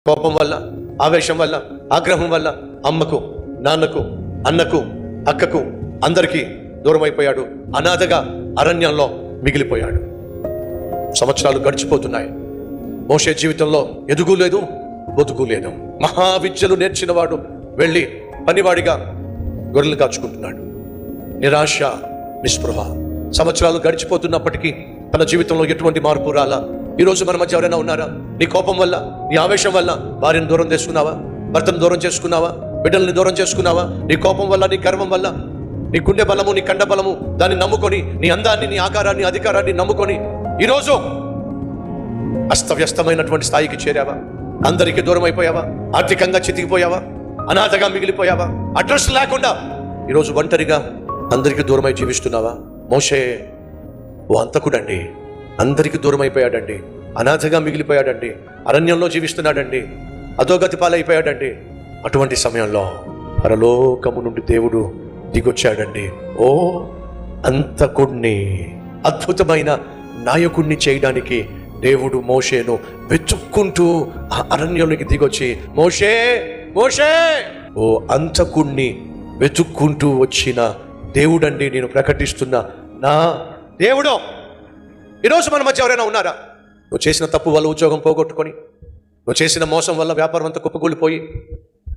కోపం వల్ల, ఆవేశం వల్ల, ఆగ్రహం వల్ల అమ్మకు, నాన్నకు, అన్నకు, అక్కకు అందరికీ దూరం అయిపోయాడు. అనాథగా అరణ్యంలో మిగిలిపోయాడు. సంవత్సరాలు గడిచిపోతున్నాయి. మోషే జీవితంలో ఎదుగు లేదు, బతుకు లేదు. మహావిద్యలు నేర్చినవాడు వెళ్ళి పనివాడిగా గొర్రెలు కాచుకుంటున్నాడు. నిరాశ, నిస్పృహ. సంవత్సరాలు గడిచిపోతున్నప్పటికీ తన జీవితంలో ఎటువంటి మార్పు రాలా. ఈరోజు మన మధ్య ఎవరైనా ఉన్నారా? నీ కోపం వల్ల, నీ ఆవేశం వల్ల భార్యను దూరం చేసుకున్నావా? భర్తను దూరం చేసుకున్నావా? బిడ్డల్ని దూరం చేసుకున్నావా? నీ కోపం వల్ల, నీ గర్వం వల్ల, నీ గుండె బలము, నీ కండ బలము దాన్ని నమ్ముకొని, నీ అందాన్ని, నీ ఆకారాన్ని, అధికారాన్ని నమ్ముకొని ఈరోజు అస్తవ్యస్తమైనటువంటి స్థాయికి చేరావా? అందరికీ దూరం అయిపోయావా? ఆర్థికంగా చితికిపోయావా? అనాథగా మిగిలిపోయావా? అడ్రస్ లేకుండా ఈరోజు ఒంటరిగా అందరికీ దూరమై జీవిస్తున్నావా? మోషే ఓ అంతకుడండి, అందరికీ దూరం అయిపోయాడండి, అనాథగా మిగిలిపోయాడండి, అరణ్యంలో జీవిస్తున్నాడండి, అధోగతి పాలైపోయాడండి. అటువంటి సమయంలో పరలోకము నుండి దేవుడు దిగొచ్చాడండి. ఓ అంతకుణ్ణి, అద్భుతమైన నాయకుణ్ణి చేయడానికి దేవుడు మోషేను వెతుక్కుంటూ ఆ అరణ్యంలోకి దిగొచ్చి, మోషే మోషే, ఓ అంతకుణ్ణి వెతుక్కుంటూ వచ్చిన దేవుడండి నేను ప్రకటిస్తున్నా, నా దేవుడు. ఈరోజు మన మధ్య ఎవరైనా ఉన్నారా? నువ్వు చేసిన తప్పు వల్ల ఉద్యోగం పోగొట్టుకొని, నువ్వు చేసిన మోసం వల్ల వ్యాపారం అంతా కుప్పకూలిపోయి,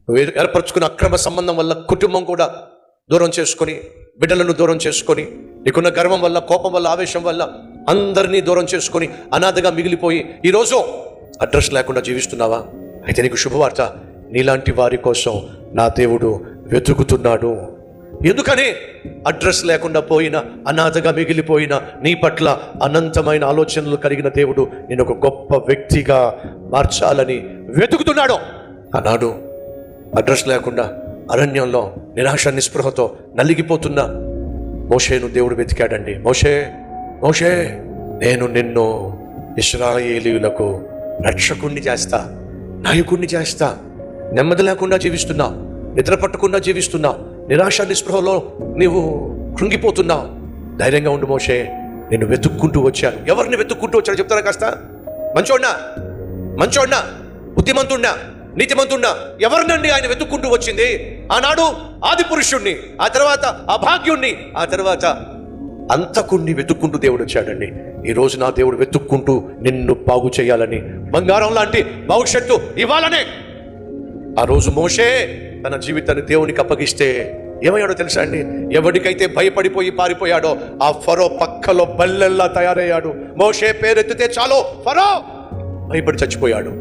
నువ్వు ఏర్పరచుకున్న అక్రమ సంబంధం వల్ల కుటుంబం కూడా దూరం చేసుకొని, బిడ్డలను దూరం చేసుకొని, నీకున్న గర్వం వల్ల, కోపం వల్ల, ఆవేశం వల్ల అందరినీ దూరం చేసుకొని అనాథగా మిగిలిపోయి ఈరోజు అడ్రస్ లేకుండా జీవిస్తున్నావా? అయితే నీకు శుభవార్త, నీలాంటి వారి కోసం నా దేవుడు వెతుకుతున్నాడు. ఎందుకని? అడ్రస్ లేకుండా పోయిన, అనాథగా మిగిలిపోయిన నీ పట్ల అనంతమైన ఆలోచనలు కలిగిన దేవుడు నేను ఒక గొప్ప వ్యక్తిగా మార్చాలని వెతుకుతున్నాడు. ఆనాడు అడ్రస్ లేకుండా అరణ్యంలో నిరాశ, నిస్పృహతో నలిగిపోతున్న మోషేను దేవుడు వెతికాడండి. మోషే మోషే, నేను నిన్ను ఇశ్రాయేలీయులకు రక్షకుణ్ణి చేస్తా, నాయకుణ్ణి చేస్తా. నెమ్మది లేకుండా జీవిస్తున్నా, నిద్ర పట్టకుండా జీవిస్తున్నా, నిరాశ నిస్పృహలో నీవు కృంగిపోతున్నావు. ధైర్యంగా ఉండు మోషే, నేను వెతుక్కుంటూ వచ్చాను. ఎవరిని వెతుక్కుంటూ వచ్చాను చెప్తారా కాస్త? మంచోడ్నా, బుద్ధిమంతున్నా, నీతిమంతున్నా, ఎవరినండి ఆయన వెతుక్కుంటూ వచ్చింది? ఆనాడు ఆది పురుషుణ్ణి, ఆ తర్వాత అభాగ్యుణ్ణి, ఆ తర్వాత అంతకుణ్ణి వెతుక్కుంటూ దేవుడు వచ్చాడండి. ఈరోజు నా దేవుడు వెతుక్కుంటూ నిన్ను బాగు చేయాలని, బంగారం లాంటి భవిష్యత్తు ఇవ్వాలని. ఆ రోజు మోషే తన జీవితాన్ని దేవునికి అప్పగిస్తే ఏమయ్యాడో తెలుసా అండి? ఎవరికైతే భయపడిపోయి పారిపోయాడో ఆ ఫరో పక్కలో బల్లెల్లా తయారయ్యాడు. మోషే పేరెత్తితే చాలు ఫరో భయపడి చచ్చిపోయాడు.